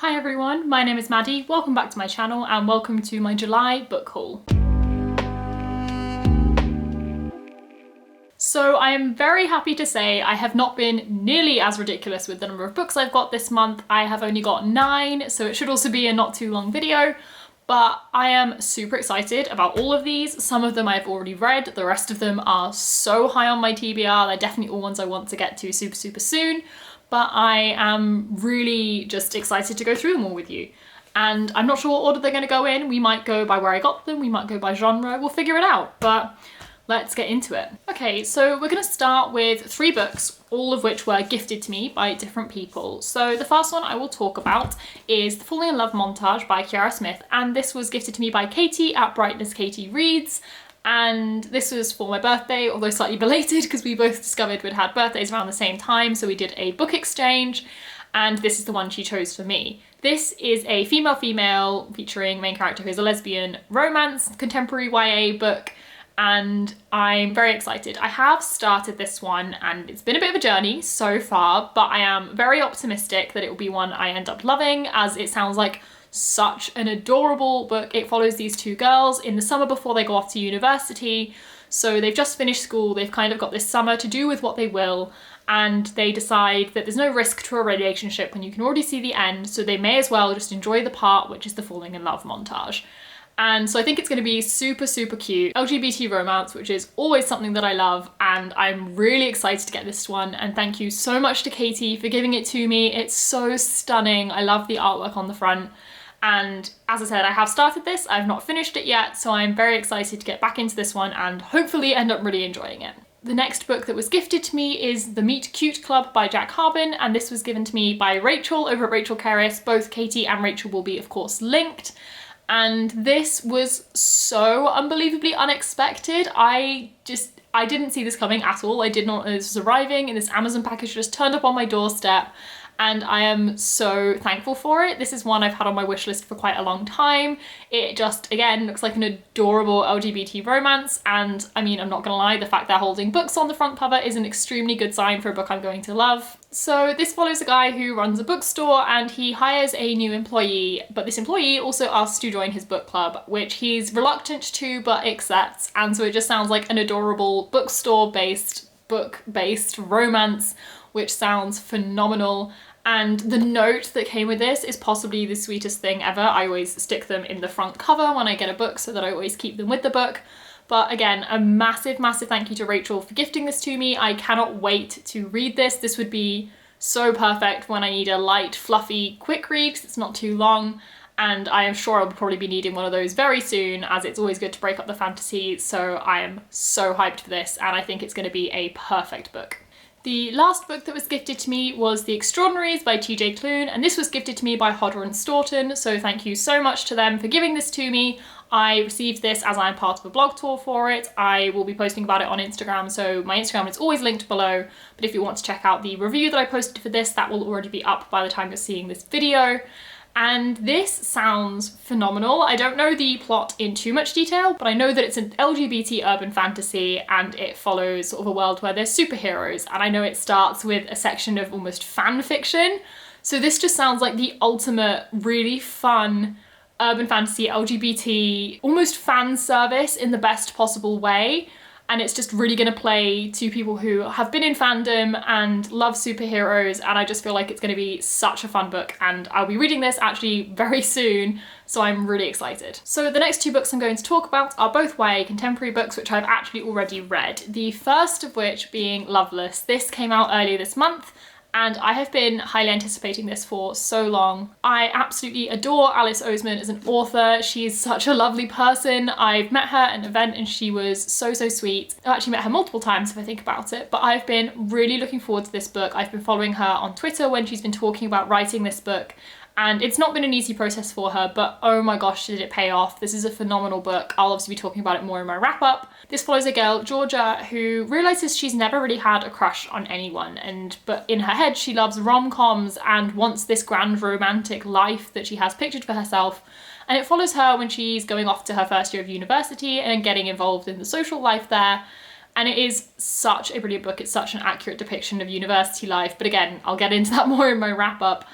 Hi everyone, my name is Maddie, welcome back to my channel and welcome to my July book haul. So I am very happy to say I have not been nearly as ridiculous with the number of books I've got this month. I have only got 9, so it should also be a not too long video, but I am super excited about all of these. Some of them I've already read, the rest of them are so high on my TBR, they're definitely all ones I want to get to super soon. But I am really just excited to go through them all with you. And I'm not sure what order they're going to go in. We might go by where I got them, we might go by genre, we'll figure it out, but let's get into it. Okay, so we're going to start with 3 books, all of which were gifted to me by different people. So the first one I will talk about is The Falling in Love Montage by Kiara Smith, and this was gifted to me by Katie at Brightness Katie Reads. And this was for my birthday, although slightly belated because we both discovered we'd had birthdays around the same time, so we did a book exchange, and this is the one she chose for me. This is a female-female featuring main character who is a lesbian romance contemporary YA book, and I'm very excited. I have started this one and it's been a bit of a journey so far, but I am very optimistic that it will be one I end up loving, as it sounds like such an adorable book. It follows these 2 girls in the summer before they go off to university. So they've just finished school, they've kind of got this summer to do with what they will, and they decide that there's no risk to a relationship when you can already see the end, so they may as well just enjoy the part, which is the falling in love montage. And so I think it's going to be super cute. LGBT romance, which is always something that I love, and I'm really excited to get this one, and thank you so much to Katie for giving it to me. It's so stunning. I love the artwork on the front. And as I said, I have started this, I've not finished it yet, so I'm very excited to get back into this one and hopefully end up really enjoying it. The next book that was gifted to me is The Meet Cute Club by Jack Harbin, and this was given to me by Rachel over at Rachel Kerris. Both Katie and Rachel will be, of course, linked. And this was so unbelievably unexpected. I didn't see this coming at all. I did not know this was arriving, and this Amazon package just turned up on my doorstep. And I am so thankful for it. This is one I've had on my wish list for quite a long time. It just, again, looks like an adorable LGBT romance, and I mean, I'm not gonna lie, the fact they're holding books on the front cover is an extremely good sign for a book I'm going to love. So this follows a guy who runs a bookstore and he hires a new employee, but this employee also asks to join his book club, which he's reluctant to but accepts, and so it just sounds like an adorable bookstore-based, book-based romance, which sounds phenomenal. And the note that came with this is possibly the sweetest thing ever. I always stick them in the front cover when I get a book so that I always keep them with the book. But again, a massive thank you to Rachel for gifting this to me. I cannot wait to read this. This would be so perfect when I need a light, fluffy, quick read because it's not too long. And I am sure I'll probably be needing one of those very soon, as it's always good to break up the fantasy. So I am so hyped for this, and I think it's going to be a perfect book. The last book that was gifted to me was The Extraordinaries by TJ Klune, and this was gifted to me by Hodder and Staunton, so thank you so much to them for giving this to me. I received this as I'm part of a blog tour for it. I will be posting about it on Instagram, so my Instagram is always linked below, but if you want to check out the review that I posted for this, that will already be up by the time you're seeing this video. And this sounds phenomenal. I don't know the plot in too much detail, but I know that it's an LGBT urban fantasy and it follows sort of a world where there's superheroes. And I know it starts with a section of almost fan fiction. So this just sounds like the ultimate really fun urban fantasy LGBT, almost fan service in the best possible way. And it's just really gonna play to people who have been in fandom and love superheroes, and I just feel like it's gonna be such a fun book, and I'll be reading this actually very soon, so I'm really excited. So the next 2 books I'm going to talk about are both YA contemporary books, which I've actually already read. The first of which being Loveless. This came out earlier this month, and I have been highly anticipating this for so long. I absolutely adore Alice Oseman as an author. She's such a lovely person. I've met her at an event and she was so sweet. I've actually met her multiple times if I think about it, but I've been really looking forward to this book. I've been following her on Twitter when she's been talking about writing this book, and it's not been an easy process for her, but oh my gosh, did it pay off. This is a phenomenal book. I'll obviously be talking about it more in my wrap up. This follows a girl, Georgia, who realizes she's never really had a crush on anyone, but in her head she loves rom-coms and wants this grand romantic life that she has pictured for herself. And it follows her when she's going off to her first year of university and getting involved in the social life there. And it is such a brilliant book. It's such an accurate depiction of university life. But again, I'll get into that more in my wrap up.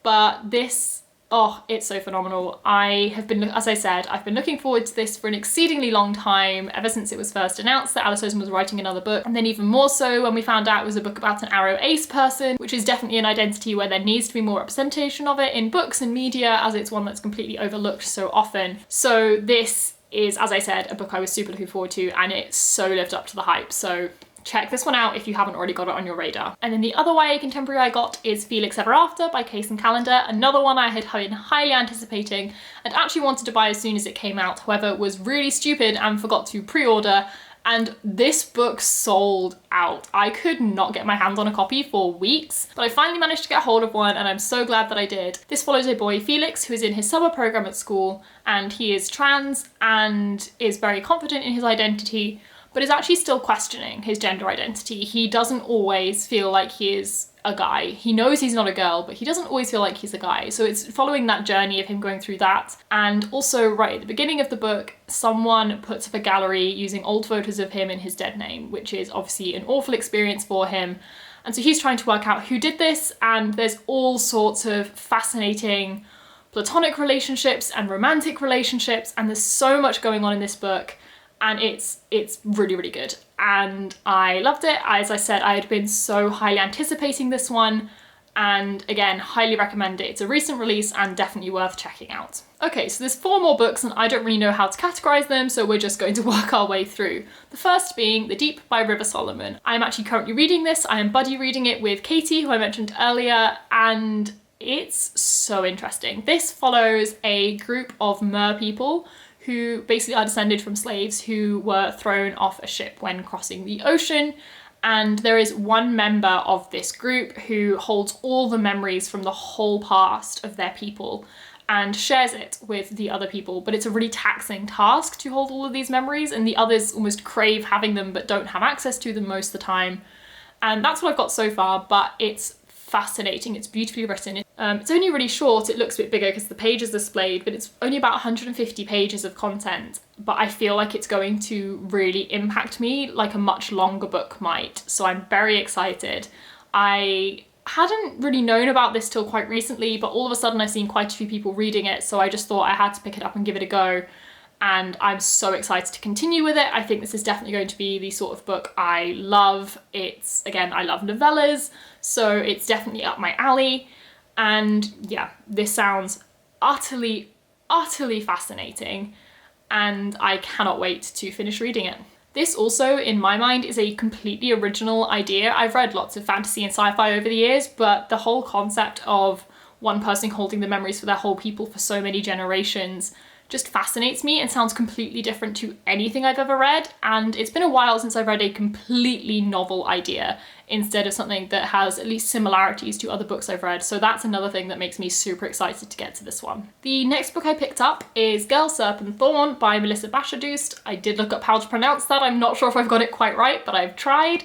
but this, oh, it's so phenomenal. I have been, as I said, I've been looking forward to this for an exceedingly long time, ever since it was first announced that Alice Oseman was writing another book, and then even more so when we found out it was a book about an Arrow Ace person, which is definitely an identity where there needs to be more representation of it in books and media, as it's one that's completely overlooked so often. So this is, as I said, a book I was super looking forward to, and it so lived up to the hype. So check this one out if you haven't already got it on your radar. And then the other YA contemporary I got is Felix Ever After by Case and Calendar, another one I had been highly anticipating and actually wanted to buy as soon as it came out, however was really stupid and forgot to pre-order, and this book sold out. I could not get my hands on a copy for weeks, but I finally managed to get hold of one, and I'm so glad that I did. This follows a boy, Felix, who is in his summer program at school, and he is trans and is very confident in his identity, but is actually still questioning his gender identity. He doesn't always feel like he is a guy. He knows he's not a girl, but he doesn't always feel like he's a guy. So it's following that journey of him going through that. And also right at the beginning of the book, someone puts up a gallery using old photos of him in his dead name, which is obviously an awful experience for him. And so he's trying to work out who did this, and there's all sorts of fascinating platonic relationships and romantic relationships, and there's so much going on in this book. And it's really, really good. And I loved it. As I said, I had been so highly anticipating this one. And again, highly recommend it. It's a recent release and definitely worth checking out. Okay, so there's 4 more books and I don't really know how to categorize them, so we're just going to work our way through. The first being The Deep by River Solomon. I'm actually currently reading this. I am buddy reading it with Katie, who I mentioned earlier, and it's so interesting. This follows a group of mer people who basically are descended from slaves who were thrown off a ship when crossing the ocean. And there is one member of this group who holds all the memories from the whole past of their people and shares it with the other people. But it's a really taxing task to hold all of these memories, and the others almost crave having them but don't have access to them most of the time. And that's what I've got so far, but it's fascinating. It's beautifully written. It's only really short. It looks a bit bigger because the page is displayed, but it's only about 150 pages of content. But I feel like it's going to really impact me like a much longer book might. So I'm very excited. I hadn't really known about this till quite recently, but all of a sudden I've seen quite a few people reading it. So I just thought I had to pick it up and give it a go. And I'm so excited to continue with it. I think this is definitely going to be the sort of book I love. It's, again, I love novellas, so it's definitely up my alley. And yeah, this sounds utterly, utterly fascinating, and I cannot wait to finish reading it. This also, in my mind, is a completely original idea. I've read lots of fantasy and sci-fi over the years, but the whole concept of one person holding the memories for their whole people for so many generations just fascinates me and sounds completely different to anything I've ever read. And it's been a while since I've read a completely novel idea instead of something that has at least similarities to other books I've read. So that's another thing that makes me super excited to get to this one. The next book I picked up is Girl Serpentthorne by Melissa Bashadoost. I did look up how to pronounce that. I'm not sure if I've got it quite right, but I've tried.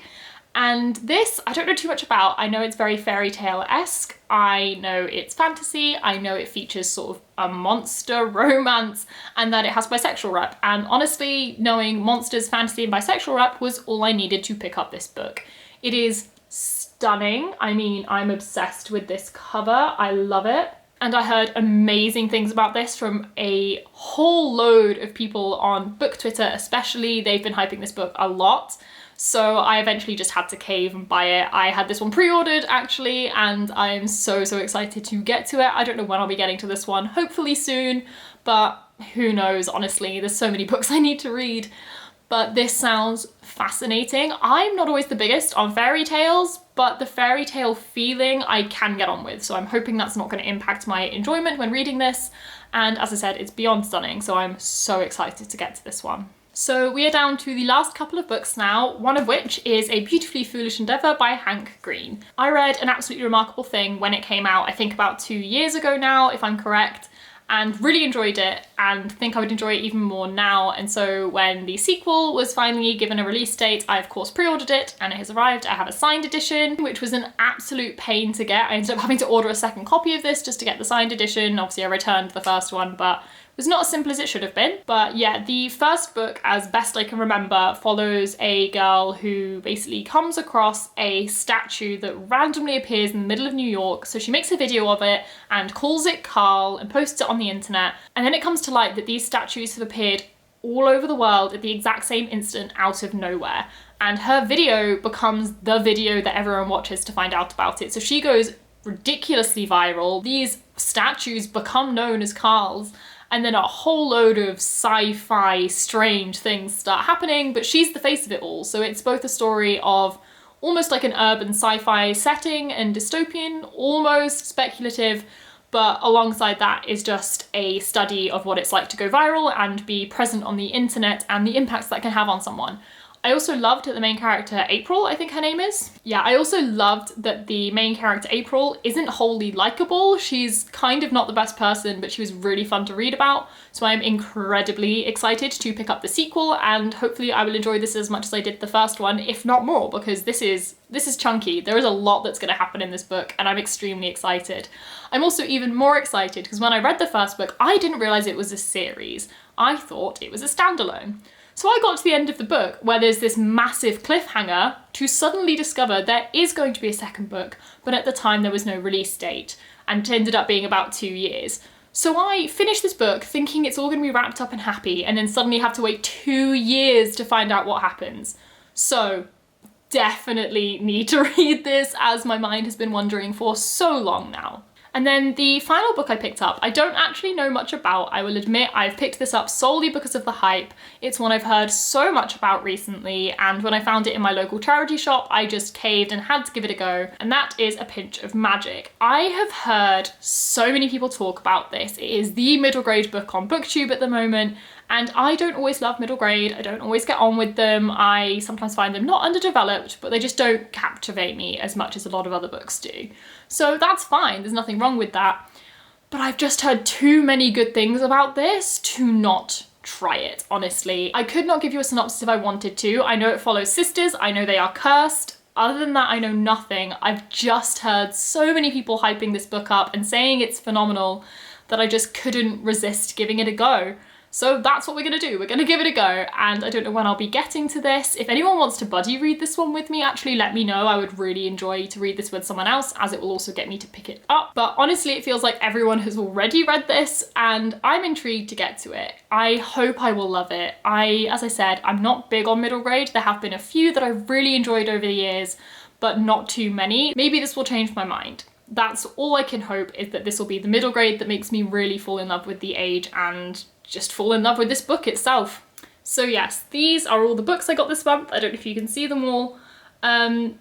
And this, I don't know too much about. I know it's very fairy tale-esque. I know it's fantasy. I know it features sort of a monster romance and that it has bisexual rep. And honestly, knowing monsters, fantasy and bisexual rep was all I needed to pick up this book. It is stunning. I mean, I'm obsessed with this cover. I love it. And I heard amazing things about this from a whole load of people on book Twitter especially. They've been hyping this book a lot. So I eventually just had to cave and buy it. I had this one pre-ordered actually, and I'm so excited to get to it. I don't know when I'll be getting to this one, hopefully soon, but who knows, honestly. There's so many books I need to read. But this sounds fascinating. I'm not always the biggest on fairy tales, but the fairy tale feeling I can get on with. So I'm hoping that's not going to impact my enjoyment when reading this. And as I said, it's beyond stunning, so I'm so excited to get to this one. So we are down to the last couple of books now, one of which is A Beautifully Foolish Endeavour by Hank Green. I read An Absolutely Remarkable Thing when it came out, I think about 2 years ago now, if I'm correct, and really enjoyed it and think I would enjoy it even more now. And so when the sequel was finally given a release date, I of course pre-ordered it and it has arrived. I have a signed edition, which was an absolute pain to get. I ended up having to order a second copy of this just to get the signed edition. Obviously I returned the first one, but was not as simple as it should have been. But yeah, the first book, as best I can remember, follows a girl who basically comes across a statue that randomly appears in the middle of New York. So she makes a video of it and calls it Carl and posts it on the internet. And then it comes to light that these statues have appeared all over the world at the exact same instant out of nowhere. And her video becomes the video that everyone watches to find out about it. So she goes ridiculously viral. These statues become known as Carl's, and then a whole load of sci-fi strange things start happening, but she's the face of it all. So it's both a story of almost like an urban sci-fi setting and dystopian, almost speculative, but alongside that is just a study of what it's like to go viral and be present on the internet and the impacts that can have on someone. I also loved that the main character, April, I think her name is. Yeah, I also loved that the main character, April, isn't wholly likable. She's kind of not the best person, but she was really fun to read about. So I'm incredibly excited to pick up the sequel, and hopefully I will enjoy this as much as I did the first one, if not more, because this is chunky. There is a lot that's going to happen in this book, and I'm extremely excited. I'm also even more excited because when I read the first book, I didn't realize it was a series. I thought it was a standalone. So I got to the end of the book where there's this massive cliffhanger to suddenly discover there is going to be a second book, but at the time there was no release date, and it ended up being about 2 years. So I finished this book thinking it's all going to be wrapped up and happy, and then suddenly have to wait 2 years to find out what happens. So definitely need to read this, as my mind has been wandering for so long now. And then the final book I picked up, I don't actually know much about. I will admit I've picked this up solely because of the hype. It's one I've heard so much about recently, and when I found it in my local charity shop, I just caved and had to give it a go, and that is A Pinch of Magic. I have heard so many people talk about this. It is the middle grade book on BookTube at the moment, and I don't always love middle grade. I don't always get on with them. I sometimes find them not underdeveloped, but they just don't captivate me as much as a lot of other books do. So that's fine, there's nothing wrong with that. But I've just heard too many good things about this to not try it, honestly. I could not give you a synopsis if I wanted to. I know it follows sisters, I know they are cursed. Other than that, I know nothing. I've just heard so many people hyping this book up and saying it's phenomenal that I just couldn't resist giving it a go. So that's what we're gonna do. We're gonna give it a go, and I don't know when I'll be getting to this. If anyone wants to buddy read this one with me, actually let me know. I would really enjoy to read this with someone else, as it will also get me to pick it up. But honestly, it feels like everyone has already read this, and I'm intrigued to get to it. I hope I will love it. As I said, I'm not big on middle grade. There have been a few that I've really enjoyed over the years, but not too many. Maybe this will change my mind. That's all I can hope, is that this will be the middle grade that makes me really fall in love with the age and just fall in love with this book itself. So yes, these are all the books I got this month. I don't know if you can see them all.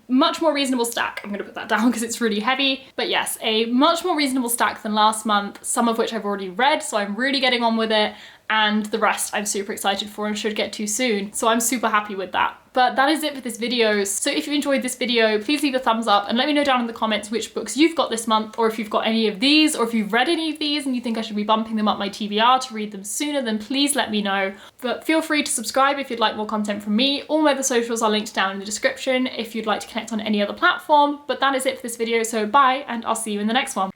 Much more reasonable stack. I'm gonna put that down because it's really heavy. But yes, a much more reasonable stack than last month, some of which I've already read, so I'm really getting on with it, and the rest I'm super excited for and should get to soon. So I'm super happy with that. But that is it for this video. So if you enjoyed this video, please leave a thumbs up and let me know down in the comments which books you've got this month, or if you've got any of these, or if you've read any of these and you think I should be bumping them up my TBR to read them sooner, then please let me know. But feel free to subscribe if you'd like more content from me. All my other socials are linked down in the description if you'd like to connect on any other platform. But that is it for this video, so bye, and I'll see you in the next one.